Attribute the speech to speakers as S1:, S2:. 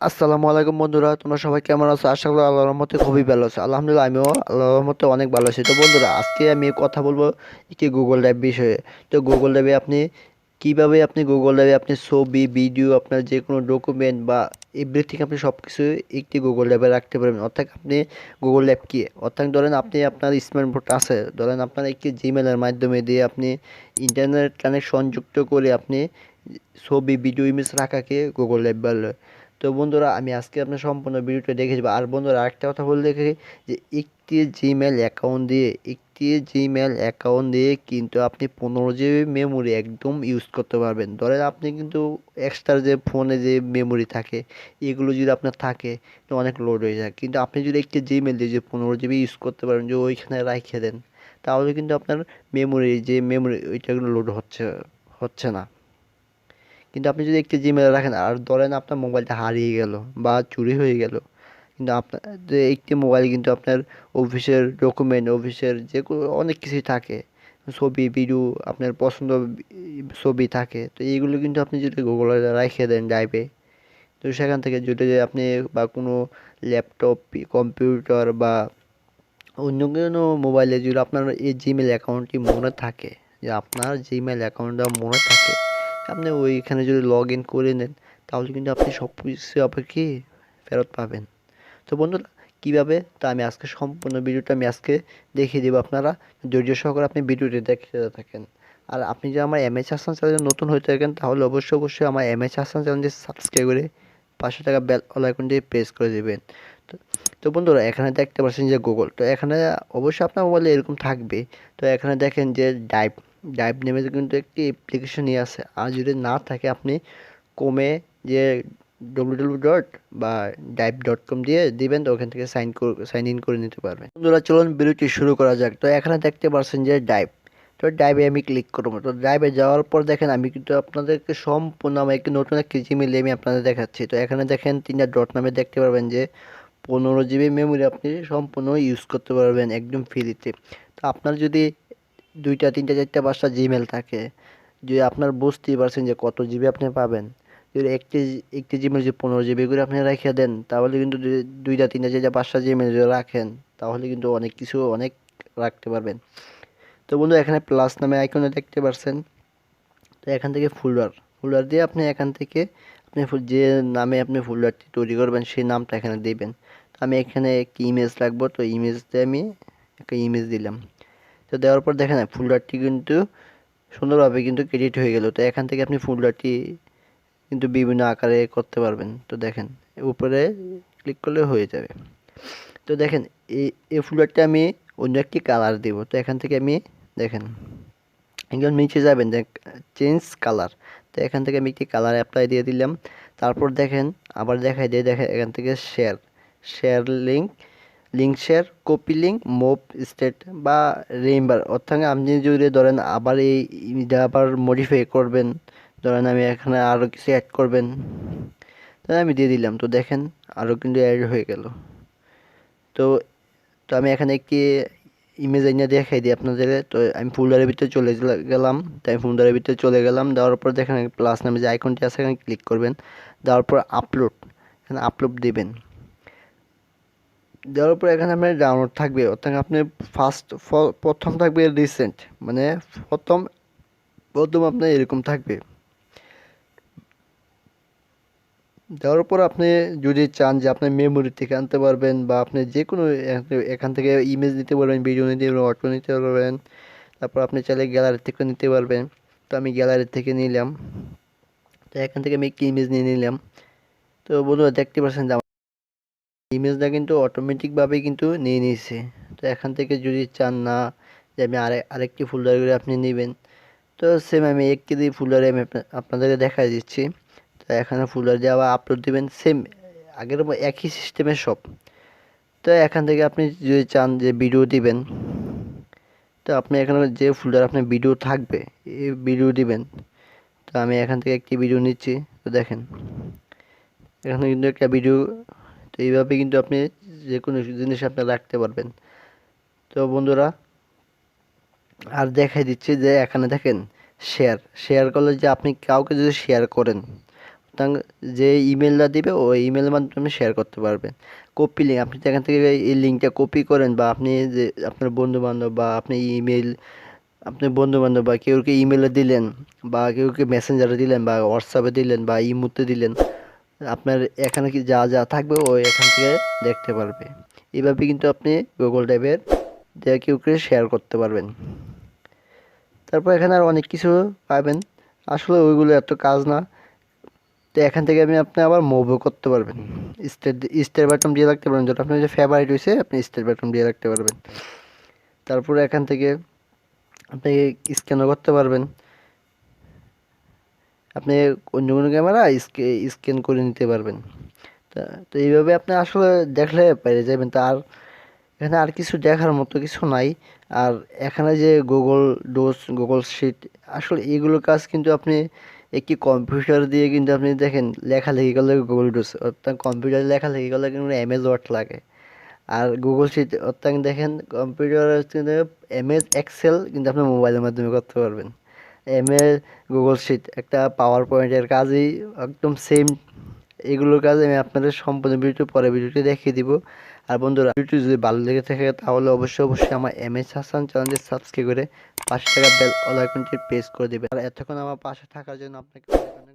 S1: আসসালামু আলাইকুম বন্ধুরা, তোমরা সবাই কেমন আছো? আশা করি আল্লাহর রহমতে খুবই ভালো আছো। আলহামদুলিল্লাহ, আমিও আল্লাহর রহমতে অনেক ভালো আছি। তো বন্ধুরা, আজকে আমি কথা বলবো একটি গুগল ড্রাইভ বিষয়ে। তো গুগল ড্রাইভে আপনি কিভাবে গুগল ড্রাইভে আপনি ছবি, ভিডিও, আপনার যে কোনো ডকুমেন্ট বা এভরিথিং আপনি সব কিছু একটি গুগল ড্রাইভে রাখতে পারবেন। অর্থাৎ আপনি গুগল ড্রাইভ কি? অর্থাৎ ধরেন আপনি আপনার স্মার্টফোন আছে, ধরেন আপনার একটি জিমেলের মাধ্যমে দিয়ে আপনি ইন্টারনেট কানেকশন যুক্ত করে আপনি ছবি, ভিডিও, ইমেজ রাখাকে গুগল ড্রাইভ বলে। তো বন্ধুরা, আমি আজকে আপনার সম্পূর্ণ ভিডিওটা দেখে যাবো। আর বন্ধুরা, আরেকটা কথা বলে দেখি যে একটি জিমেল অ্যাকাউন্ট দিয়ে কিন্তু আপনি 15 জিবি মেমোরি একদম ইউজ করতে পারবেন। ধরেন আপনি কিন্তু এক্সট্রা যে ফোনে যে মেমোরি থাকে, এগুলো যদি আপনার থাকে তো অনেক লোড হয়ে যায়। কিন্তু আপনি যদি একটি জিমেল দিয়ে যে 15 জিবি ইউজ করতে পারেন, যে ওইখানে রাইখে দেন, তাহলে কিন্তু আপনার মেমোরি ওইটা লোড হচ্ছে না। কিন্তু আপনি যদি একটি জিমেইল রাখেন, আর ধরেন আপনার মোবাইলটা হারিয়ে গেল বা চুরি হয়ে গেল, কিন্তু আপনার যে একটি মোবাইল কিন্তু আপনার অফিসের ডকুমেন্ট, অফিসের যে অনেক কিছুই থাকে, ছবি, ভিডিও, আপনার পছন্দ ছবি থাকে, তো এইগুলো কিন্তু আপনি যদি গুগলে রেখে দেন ড্রাইভে, তো সেখান থেকে যদি আপনি বা কোনো ল্যাপটপ, কম্পিউটার বা অন্য কোনো মোবাইলে যদি আপনার এই জিমেল অ্যাকাউন্টটি মনে থাকে, যে আপনার জিমেল অ্যাকাউন্টটা মনে থাকে, আপনি ওইখানে যদি লগ ইন করে নেন, তাহলে কিন্তু আপনি সব কিছু কি ফেরত পাবেন। তো বন্ধুরা, কীভাবে তা আমি আজকে সম্পূর্ণ ভিডিওটা আমি আজকে দেখিয়ে দেবো। আপনারা ধৈর্য সহকারে আপনি ভিডিওটি দেখতে থাকেন। আর আপনি যদি আমার MH হাসান চ্যানেলে নতুন হয়ে থাকেন, তাহলে অবশ্যই আমার MH হাসান চ্যানেলটি সাবস্ক্রাইব করে পাশে থাকা বেল আইকনটি প্রেস করে দেবেন। তো তো বন্ধুরা, এখানে দেখতে পাচ্ছেন যে গুগল, তো এখানে অবশ্যই আপনার মোবাইলে এরকম থাকবে। তো এখানে দেখেন যে ডাইভ ডাইভ নেমে কিন্তু একটি অ্যাপ্লিকেশনই আছে। আর যদি না থাকে, আপনি কমে যে www. বা dive.com দিয়ে দিবেন, তো ওখান থেকে সাইন ইন করে নিতে পারবেন। বন্ধুরা, চলুন ভিডিওটি শুরু করা যাক। তো এখানে দেখতে পাচ্ছেন যে ডাইভ, তো ডাইভে আমি ক্লিক করবো। তো ডাইভে যাওয়ার পর দেখেন, আমি কিন্তু আপনাদেরকে সম্পূর্ণ আমার একটি নতুন একটি জিমেইল আমি আপনাদের দেখাচ্ছি। তো এখানে দেখেন তিনটা ডট নামে দেখতে পারবেন যে 15 জিবি মেমোরি আপনি সম্পূর্ণ ইউজ করতে পারবেন একদম ফ্রিতে। তো আপনার যদি দুইটা, তিনটা, চারটা, পাঁচটা জিমেল থাকে, যে আপনার বুঝতেই পারছেন যে কত জিবি আপনি পাবেন। যদি একটি জিমেল যদি 15 জিবি করে আপনি রেখে দেন, তাহলে কিন্তু দুইটা, তিনটা, চারটা, পাঁচটা জিমেল যদি রাখেন, তাহলে কিন্তু অনেক রাখতে পারবেন। তো বন্ধু, এখানে প্লাস নামে আইকনে দেখতে পারছেন। তো এখান থেকে ফোল্ডার দিয়ে আপনি এখান থেকে যে নামে আপনি ফোল্ডারটি তৈরি করবেন, সেই নামটা এখানে দিবেন। তো আমি এখানে একটি ইমেজ রাখবো, তো ইমেজ দিয়ে আমি একটা ইমেজ দিলাম। তো দেওয়ার পর দেখেন ফোল্ডারটি কিন্তু সুন্দরভাবে কিন্তু ক্রেডিট হয়ে গেল। তো এখান থেকে আপনি ফোল্ডারটি কিন্তু বিভিন্ন আকারে করতে পারবেন। তো দেখেন, উপরে ক্লিক করলে হয়ে যাবে। তো দেখেন, এই ফোল্ডারটা আমি অন্য একটি কালার দেব। তো এখান থেকে আমি দেখেন একদম নিচে যাবেন, দেখ চেঞ্জ কালার। তো এখান থেকে আমি একটি কালার অ্যাপ্লাই দিয়ে দিলাম। তারপর দেখেন, আবার দেখাই দিয়ে দেখেন এখান থেকে share link share, copy link, move state বা রিমেম্বার। অর্থাৎ আপনি যদি ধরেন আবার এটা আবার মডিফাই করবেন, ধরেন আমি এখানে আরও কিছু অ্যাড করবেন, তাহলে আমি দিয়ে দিলাম। তো দেখেন, আরও কিন্তু অ্যাড হয়ে গেল। তো তো আমি এখানে একটি ইমেজ এনে দেখাই দিই আপনাদের। তো আমি ফোল্ডারের ভিতরে গেলাম। তো আমি ফোল্ডারের ভিতরে চলে গেলাম, দেওয়ার পর দেখেন প্লাস নামে যে আইকনটি আছে, এখানে ক্লিক করবেন। দেওয়ার পর এখানে আপলোড দিবেন। দেওয়ার পর এখানে আপনার ডাউনলোড থাকবে, অর্থাৎ আপনি প্রথম থাকবে রিসেন্ট, মানে প্রথম প্রথম আপনার এরকম থাকবে। দেওয়ার পর আপনি যদি চান যে আপনি মেমোরি থেকে আনতে পারবেন, বা আপনি যে কোনো এখান থেকে ইমেজ নিতে পারবেন, ভিডিও নিতে পারবেন, অটো নিতে পারবেন। তারপর আপনি চাইলে গ্যালারি থেকে নিতে পারবেন। তো আমি গ্যালারি থেকে নিলাম। তো এখান থেকে আমি একটি ইমেজ নিয়ে নিলাম। তো বন্ধুরা, দেখতে পাচ্ছেন যে আমার ইমেজটা কিন্তু অটোমেটিকভাবে কিন্তু নিয়ে নিয়েছে। তো এখান থেকে যদি চান না যে আমি আরেকটি ফোল্ডার করে আপনি নেবেন, তো সেম আমি একটি দিয়ে ফোল্ডারে আমি আপনাদেরকে দেখা দিচ্ছি। তো এখানে ফোল্ডার দিয়ে আবার আপলোড দিবেন, সেম আগের একই সিস্টেমে সব। তো এখান থেকে আপনি যদি চান যে ভিডিও দিবেন, তো আপনি এখানে যে ফোল্ডার আপনার ভিডিও থাকবে, এই ভিডিও দিবেন। তো আমি এখান থেকে একটি ভিডিও নিচ্ছি। তো দেখেন, এখানে কিন্তু একটা ভিডিও। তো এইভাবে কিন্তু আপনি যে কোনো জিনিস আপনি রাখতে পারবেন। তো বন্ধুরা, আর দেখাই দিচ্ছি যে এখানে দেখেন শেয়ার করলে, যে আপনি কাউকে যদি শেয়ার করেন, যে ইমেলটা দিবে ওই ইমেলের মাধ্যমে শেয়ার করতে পারবেন। কপি লিঙ্ক আপনি এখান থেকে এই লিঙ্কটা কপি করেন, বা আপনি যে আপনার বন্ধু বান্ধব বা আপনি ইমেল, আপনি বন্ধু বান্ধব বা কেউকে ইমেলে দিলেন, বা কেউকে মেসেঞ্জারে দিলেন, বা হোয়াটসঅ্যাপে দিলেন, বা ইমোতে দিলেন, আপনার এখানে কি যা যা থাকবে ওই এখান থেকে দেখতে পারবে। এইভাবে কিন্তু আপনি গুগল ড্রাইভের কেউকে শেয়ার করতে পারবেন। তারপর এখানে আর অনেক কিছু পাবেন, আসলে ওইগুলো এত কাজ না। তো এখান থেকে আপনি আবার মুভও করতে পারবেন। স্টার বাটন দিয়ে রাখতে পারবেন, যেটা আপনার যে ফেভারিট হয়েছে আপনি স্টার বাটন দিয়ে রাখতে পারবেন। তারপরে এখান থেকে আপনি স্ক্যানও করতে পারবেন, আপনি অন্য কোনো ক্যামেরা স্ক্যান করে নিতে পারবেন। তো এইভাবে আপনি আসলে দেখলে পেরে যাবেন। তার এখানে আর কিছু দেখার মতো কিছু নাই। আর এখানে যে গুগল ডোস, গুগল শিট, আসলে এগুলোর কাজ কিন্তু আপনি একটি কম্পিউটার দিয়ে কিন্তু আপনি দেখেন লেখালেখি করলে গুগল ডোস, অর্থাৎ কম্পিউটারে লেখালেখি করলে কিন্তু এমএস ওয়ার্ড লাগে। আর গুগল শিট অর্থাৎ দেখেন কম্পিউটারে কিন্তু এমএস এক্সেল কিন্তু আপনি মোবাইলের মাধ্যমে করতে পারবেন। এমএস গুগল শিট একটা পাওয়ার পয়েন্টের কাজই একদম সেম। এগুলোর কাজ আমি আপনাদের সম্পূর্ণ ভিডিও পরে ভিডিওটি দেখিয়ে দিব। আর বন্ধুরা, ভিডিওটি যদি ভালো লেগে থাকে তাহলে অবশ্যই আমার MH হাসান চ্যানেলটি সাবস্ক্রাইব করে পাশে থাকা বেল আইকনটি প্রেস করে দিবেন। আর এতক্ষণ আমার পাশে থাকার জন্য আপনাকে অনেক অনেক